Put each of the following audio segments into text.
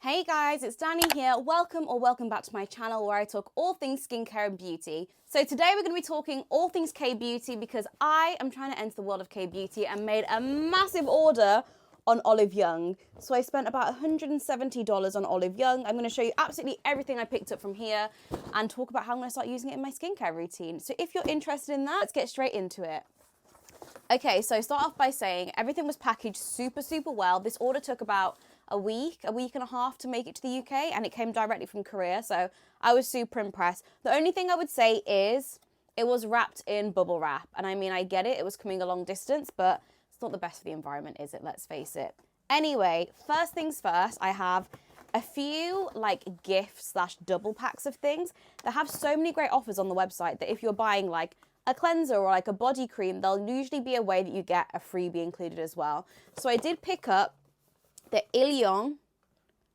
Hey guys, it's Danny here. Welcome back to my channel where I talk all things skincare and beauty. So today we're going to be talking all things K-beauty because I am trying to enter the world of K-beauty and made a massive order on Olive Young. So I spent about $170 on Olive Young. I'm going to show you absolutely everything I picked up from here and talk about how I'm going to start using it in my skincare routine. So if you're interested in that, let's get straight into it. Okay, so start off by saying everything was packaged super well. This order took about a week and a half to make it to the UK, and it came directly from Korea, so I was super impressed. The only thing I would say is it was wrapped in bubble wrap, and I mean, I get it, it was coming a long distance, but it's not the best for the environment, is it? Let's face it. Anyway, first things first, I have a few like gift / double packs of things that have so many great offers on the website that if you're buying like a cleanser or like a body cream, there'll usually be a way that you get a freebie included as well. So I did pick up the illiyoon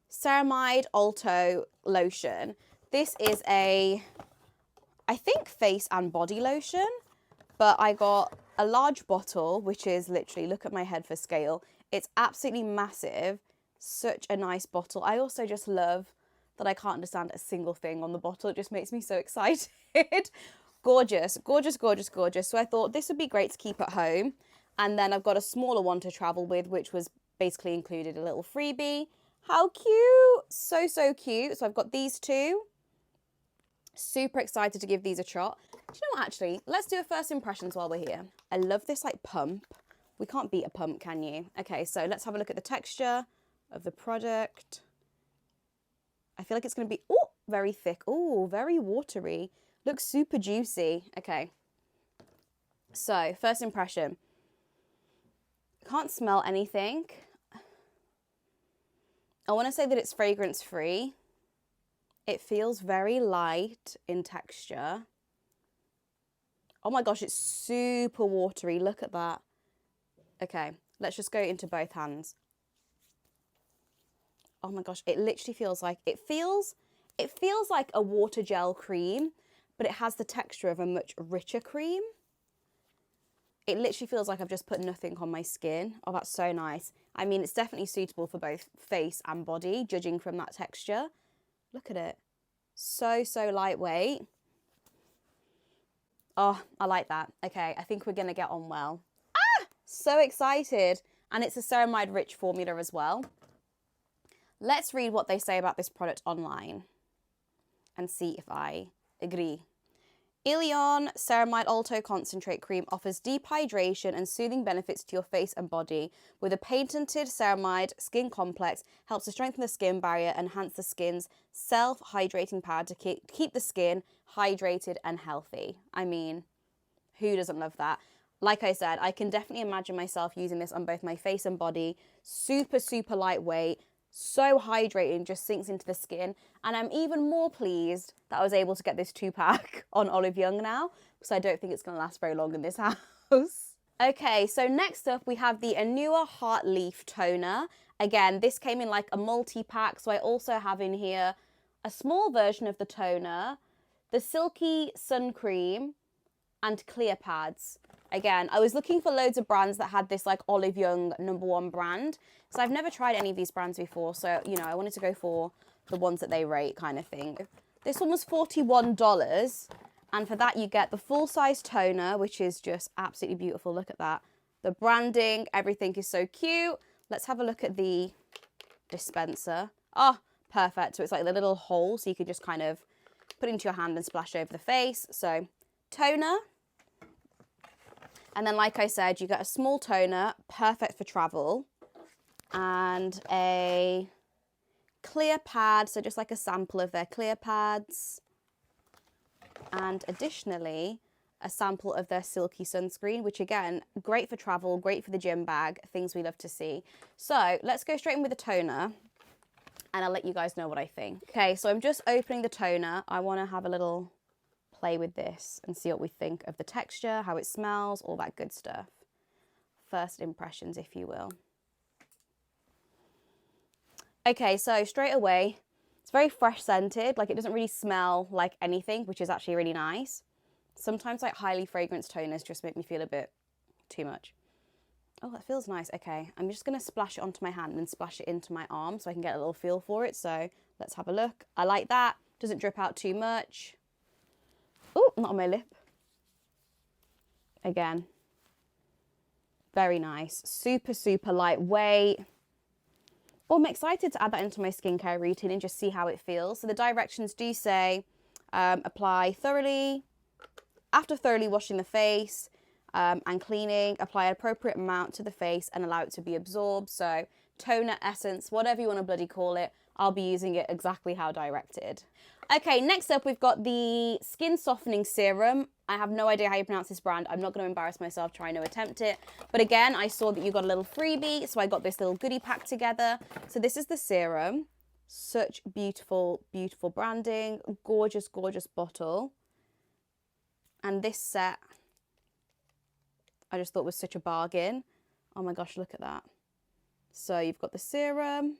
Ceramide Ato lotion. This is I think face and body lotion, but I got a large bottle, which is literally, look at my head for scale. It's absolutely massive. Such a nice bottle. I also just love that I can't understand a single thing on the bottle. It just makes me so excited. Gorgeous. So I thought this would be great to keep at home. And then I've got a smaller one to travel with, which was basically included a little freebie. How cute. So cute. So I've got these two. Super excited to give these a shot. Do you know what, actually? Let's do a first impressions while we're here. I love this like pump. We can't beat a pump, can you? Okay, so let's have a look at the texture of the product. I feel like it's going to be, oh, very thick. Oh, very watery. Looks super juicy. Okay. So, first impression. Can't smell anything. I want to say that it's fragrance free. It feels very light in texture. Oh my gosh, it's super watery. Look at that. Okay, let's just go into both hands. Oh my gosh, it literally feels like, it feels like a water gel cream, but it has the texture of a much richer cream. It literally feels like I've just put nothing on my skin. Oh, that's so nice. I mean, it's definitely suitable for both face and body, judging from that texture. Look at it. So lightweight. Oh, I like that. Okay, I think we're going to get on well. Ah! So excited. And it's a ceramide rich formula as well. Let's read what they say about this product online and see if I agree. illiyoon Ceramide Ato Concentrate Cream offers deep hydration and soothing benefits to your face and body with a patented ceramide skin complex, helps to strengthen the skin barrier and enhance the skin's self-hydrating power to keep the skin hydrated and healthy. I mean, who doesn't love that? Like I said, I can definitely imagine myself using this on both my face and body. Super lightweight. So hydrating, just sinks into the skin, and I'm even more pleased that I was able to get this 2-pack on Olive Young now, because I don't think it's going to last very long in this house. Okay, so next up we have the Anua Heartleaf toner. Again, this came in like a multi-pack, so I also have in here a small version of the toner, the Silky Sun Cream, and clear pads. Again, I was looking for loads of brands that had this like Olive Young #1 brand. So I've never tried any of these brands before. So, you know, I wanted to go for the ones that they rate kind of thing. This one was $41. And for that, you get the full size toner, which is just absolutely beautiful. Look at that. The branding, everything is so cute. Let's have a look at the dispenser. Oh, perfect. So it's like the little hole. So you can just kind of put it into your hand and splash over the face. So toner. And then, like I said, you get a small toner, perfect for travel, and a clear pad, so just like a sample of their clear pads, and additionally, a sample of their silky sunscreen, which again, great for travel, great for the gym bag, things we love to see. So let's go straight in with the toner, and I'll let you guys know what I think. Okay, so I'm just opening the toner. I want to have a little play with this and see what we think of the texture, how it smells, all that good stuff. First impressions, if you will. Okay, so straight away, it's very fresh scented. Like, it doesn't really smell like anything, which is actually really nice. Sometimes like highly fragranced toners just make me feel a bit too much. Oh, that feels nice. Okay, I'm just gonna splash it onto my hand and splash it into my arm so I can get a little feel for it. So let's have a look. I like that. Doesn't drip out too much. Oh, not on my lip. Again, very nice. Super, super lightweight. Oh, I'm excited to add that into my skincare routine and just see how it feels. So the directions do say apply thoroughly, after thoroughly washing the face and cleaning, apply an appropriate amount to the face and allow it to be absorbed. So toner, essence, whatever you want to bloody call it, I'll be using it exactly how directed. Okay, next up we've got the Skin Softening Serum. I have no idea how you pronounce this brand. I'm not going to embarrass myself trying to attempt it. But again, I saw that you got a little freebie, so I got this little goodie pack together. So this is the serum. Such beautiful, beautiful branding. Gorgeous, gorgeous bottle. And this set, I just thought was such a bargain. Oh my gosh, look at that. So you've got the serum.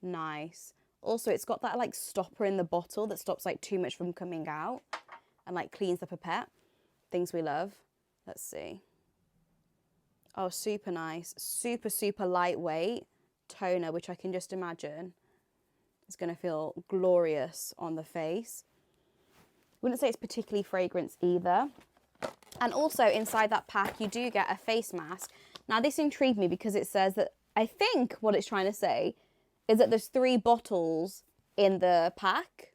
Nice. Also, it's got that like stopper in the bottle that stops like too much from coming out and like cleans the pipette. Things we love. Let's see. Oh, super nice. Super, super lightweight toner, which I can just imagine is going to feel glorious on the face. Wouldn't say it's particularly fragrance either. And also inside that pack, you do get a face mask. Now this intrigued me because it says that, I think what it's trying to say is that there's 3 bottles in the pack.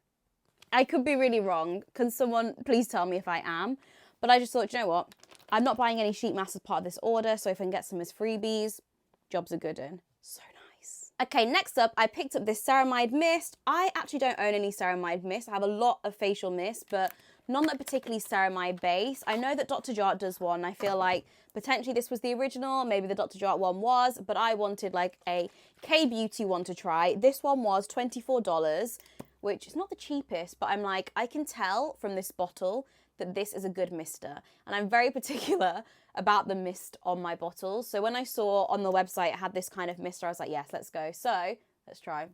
I could be really wrong. Can someone please tell me if I am? But I just thought, you know what? I'm not buying any sheet masks as part of this order, so if I can get some as freebies, job's a good one. So nice. Okay, next up, I picked up this Ceramide mist. I actually don't own any Ceramide mist. I have a lot of facial mist, but none that particularly ceramide base. I know that Dr. Jart does one. I feel like potentially this was the original, maybe the Dr. Jart one was, but I wanted like a K-Beauty one to try. This one was $24, which is not the cheapest, but I'm like, I can tell from this bottle that this is a good mister. And I'm very particular about the mist on my bottles. So when I saw on the website it had this kind of mister, I was like, yes, let's go. So let's try.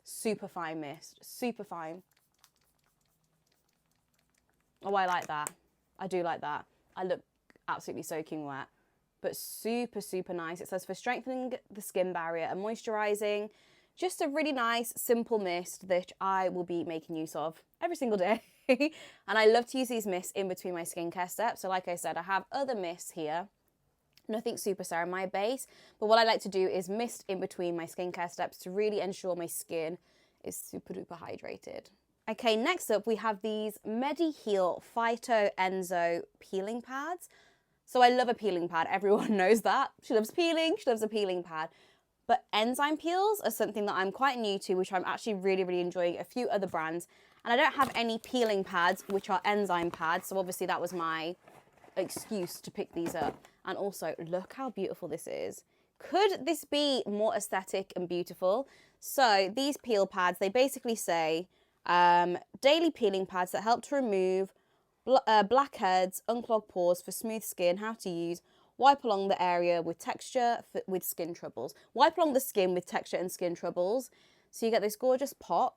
Super fine mist, super fine. Oh, I like that. I do like that. I look absolutely soaking wet, but super, super nice. It says for strengthening the skin barrier and moisturizing. Just a really nice, simple mist that I will be making use of every single day. And I love to use these mists in between my skincare steps. So like I said, I have other mists here. Nothing super ceramide base, but what I like to do is mist in between my skincare steps to really ensure my skin is super duper hydrated. Okay, next up we have these MEDIHEAL Phyto-Enzyme peeling pads. So I love a peeling pad, everyone knows that. She loves peeling, she loves a peeling pad. But enzyme peels are something that I'm quite new to, which I'm actually really, really enjoying. A few other brands. And I don't have any peeling pads, which are enzyme pads. So obviously that was my excuse to pick these up. And also, look how beautiful this is. Could this be more aesthetic and beautiful? So these peel pads, they basically say daily peeling pads that help to remove blackheads, unclog pores for smooth skin, how to use, wipe along the area with texture with skin troubles. Wipe along the skin with texture and skin troubles. So you get this gorgeous pot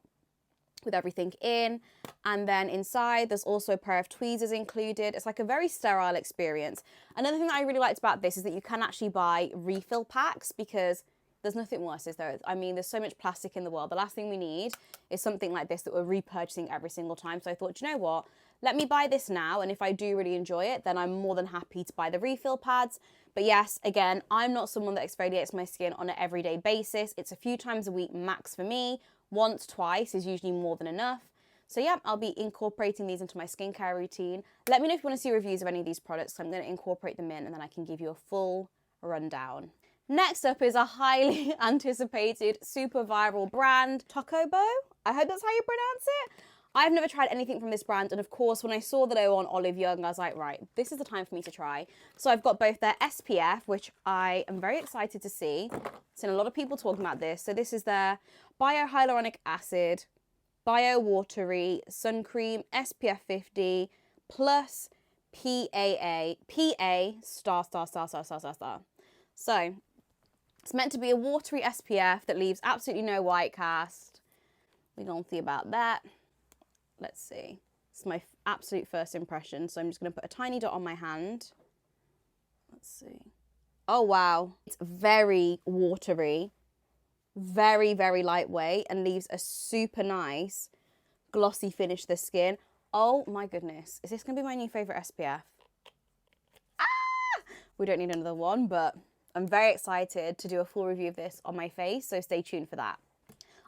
with everything in, and then inside there's also a pair of tweezers included. It's like a very sterile experience. Another thing that I really liked about this is that you can actually buy refill packs, because there's nothing worse, is there? I mean, there's so much plastic in the world. The last thing we need is something like this that we're repurchasing every single time. So I thought, you know what? Let me buy this now, and if I do really enjoy it, then I'm more than happy to buy the refill pads. But yes, again, I'm not someone that exfoliates my skin on an everyday basis. It's a few times a week max for me. Once, twice is usually more than enough. So yeah, I'll be incorporating these into my skincare routine. Let me know if you want to see reviews of any of these products. I'm going to incorporate them in, and then I can give you a full rundown. Next up is a highly anticipated, super viral brand, TOCOBO. I hope that's how you pronounce it. I've never tried anything from this brand, and of course, when I saw that they were on Olive Young, I was like, right, this is the time for me to try. So I've got both their SPF, which I am very excited to see. I've seen a lot of people talking about this. So this is their Biohyaluronic Acid, Bio Watery Sun Cream, SPF 50, plus PA star. So it's meant to be a watery SPF that leaves absolutely no white cast. We don't see about that. Let's see. It's my absolute first impression. So I'm just going to put a tiny dot on my hand. Let's see. Oh, wow. It's very watery, very, very lightweight, and leaves a super nice glossy finish to the skin. Oh my goodness. Is this going to be my new favorite SPF? We don't need another one, but I'm very excited to do a full review of this on my face, so stay tuned for that.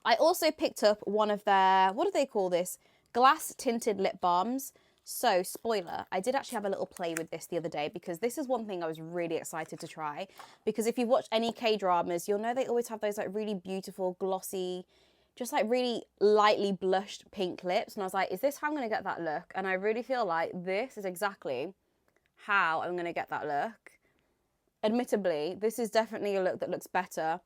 I also picked up one of their, what do they call this? Glass tinted lip balms. So, spoiler, I did actually have a little play with this the other day because this is one thing I was really excited to try. Because if you've watched any K-dramas, you'll know they always have those like really beautiful, glossy, just like really lightly blushed pink lips. And I was like, is this how I'm going to get that look? And I really feel like this is exactly how I'm going to get that look. Admittedly, this is definitely a look that looks better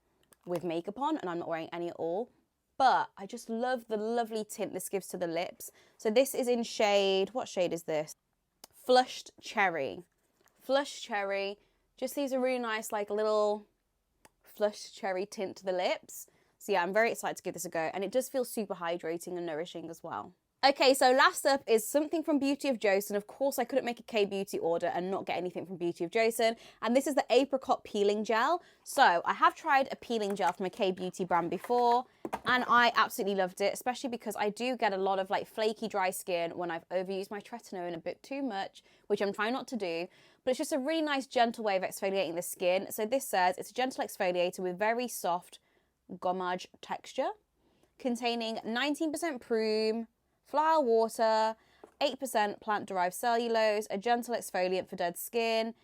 with makeup on, and I'm not wearing any at all. But I just love the lovely tint this gives to the lips. So this is in shade, what shade is this? Flushed Cherry. Flushed Cherry. Just leaves a really nice, like, little flushed cherry tint to the lips. So yeah, I'm very excited to give this a go. And it does feel super hydrating and nourishing as well. Okay, so last up is something from Beauty of Joseon. Of course, I couldn't make a K-Beauty order and not get anything from Beauty of Joseon. And this is the Apricot Peeling Gel. So I have tried a peeling gel from a K-Beauty brand before, and I absolutely loved it, especially because I do get a lot of like flaky, dry skin when I've overused my tretinoin a bit too much, which I'm trying not to do. But it's just a really nice, gentle way of exfoliating the skin. So this says it's a gentle exfoliator with very soft gommage texture, containing 19% prume, flower water, 8% plant-derived cellulose, a gentle exfoliant for dead skin,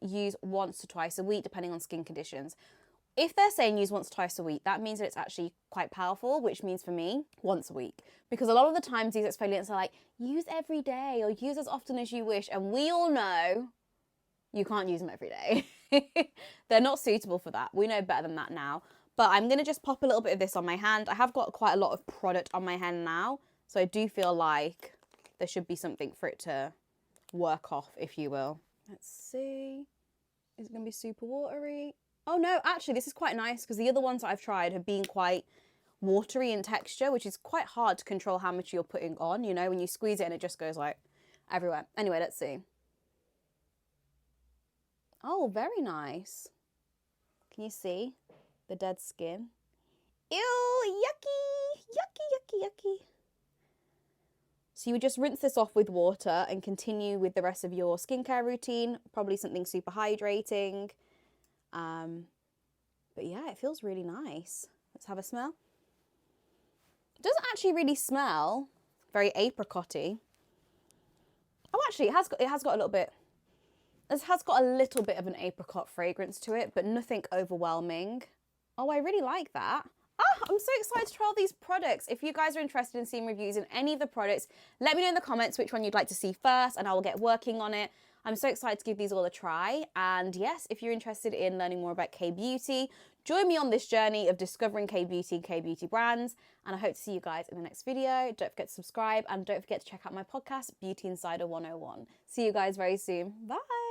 use once to twice a week, depending on skin conditions. If they're saying use once or twice a week, that means that it's actually quite powerful, which means for me, once a week. Because a lot of the times these exfoliants are like, use every day or use as often as you wish. And we all know you can't use them every day. They're not suitable for that. We know better than that now. But I'm going to just pop a little bit of this on my hand. I have got quite a lot of product on my hand now. So I do feel like there should be something for it to work off, if you will. Let's see. Is it going to be super watery? Oh no, actually this is quite nice because the other ones that I've tried have been quite watery in texture, which is quite hard to control how much you're putting on, you know, when you squeeze it and it just goes like everywhere. Anyway, let's see. Oh, very nice. Can you see the dead skin? Ew, yucky, yucky, yucky, yucky. So you would just rinse this off with water and continue with the rest of your skincare routine, probably something super hydrating. But yeah, it feels really nice. Let's have a smell. It doesn't actually really smell very apricot-y. Oh, actually, it has got a little bit. It has got a little bit of an apricot fragrance to it, but nothing overwhelming. Oh, I really like that. Ah, I'm so excited to try all these products. If you guys are interested in seeing reviews in any of the products, let me know in the comments which one you'd like to see first, and I will get working on it. I'm so excited to give these all a try. And yes, if you're interested in learning more about K-Beauty, join me on this journey of discovering K-Beauty and K-Beauty brands. And I hope to see you guys in the next video. Don't forget to subscribe and don't forget to check out my podcast, Beauty Insider 101. See you guys very soon. Bye.